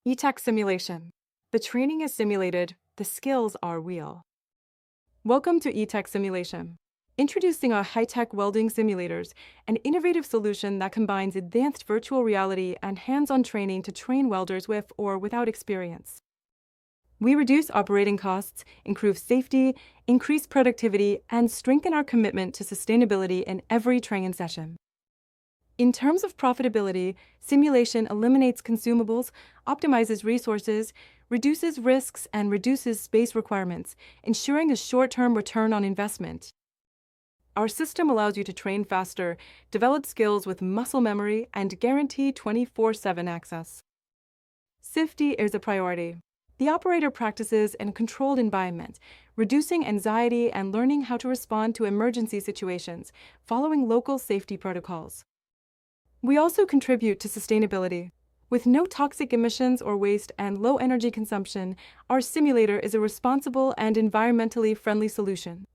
ETECH Simulation. The training is simulated, the skills are real. Welcome to ETECH Simulation. Introducing our high-tech welding simulators, an innovative solution that combines advanced virtual reality and hands-on training to train welders with or without experience. We reduce operating costs, improve safety, increase productivity, and strengthen our commitment to sustainability in every training session. In terms of profitability, simulation eliminates consumables, optimizes resources, reduces risks, and reduces space requirements, ensuring a short-term return on investment. Our system allows you to train faster, develop skills with muscle memory, and guarantee 24/7 access. Safety is a priority. The operator practices in a controlled environment, reducing anxiety and learning how to respond to emergency situations, following local safety protocols. We also contribute to sustainability. With no toxic emissions or waste and low energy consumption, our simulator is a responsible and environmentally friendly solution.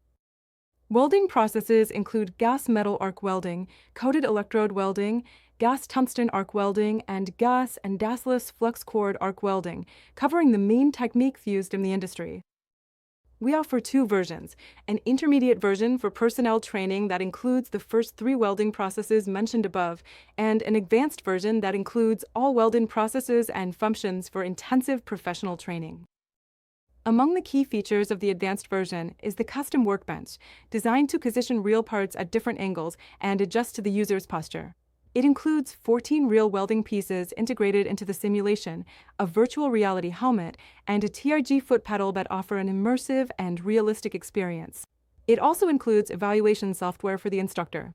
Welding processes include gas metal arc welding, coated electrode welding, gas tungsten arc welding, and gas and gasless flux cord arc welding, covering the main techniques used in the industry. We offer two versions, an intermediate version for personnel training that includes the first 3 welding processes mentioned above, and an advanced version that includes all welding processes and functions for intensive professional training. Among the key features of the advanced version is the custom workbench, designed to position real parts at different angles and adjust to the user's posture. It includes 14 real welding pieces integrated into the simulation, a virtual reality helmet, and a TRG foot pedal that offer an immersive and realistic experience. It also includes evaluation software for the instructor.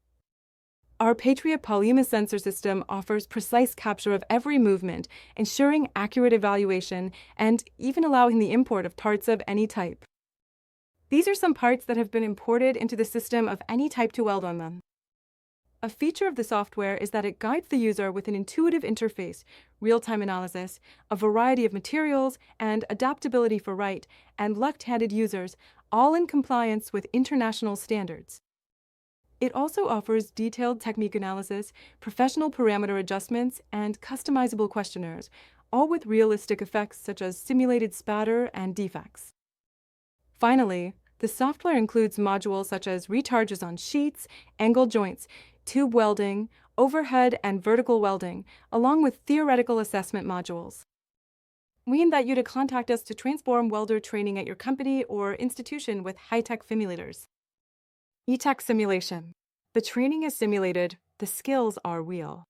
Our Patriot polymer sensor system offers precise capture of every movement, ensuring accurate evaluation and even allowing the import of parts of any type. These are some parts that have been imported into the system of any type to weld on them. A feature of the software is that it guides the user with an intuitive interface, real-time analysis, a variety of materials, and adaptability for right and left-handed users, all in compliance with international standards. It also offers detailed technique analysis, professional parameter adjustments, and customizable questionnaires, all with realistic effects such as simulated spatter and defects. Finally, the software includes modules such as recharges on sheets, angle joints, tube welding, overhead and vertical welding, along with theoretical assessment modules. We invite you to contact us to transform welder training at your company or institution with high-tech simulators. ETECH Simulation. The training is simulated, the skills are real.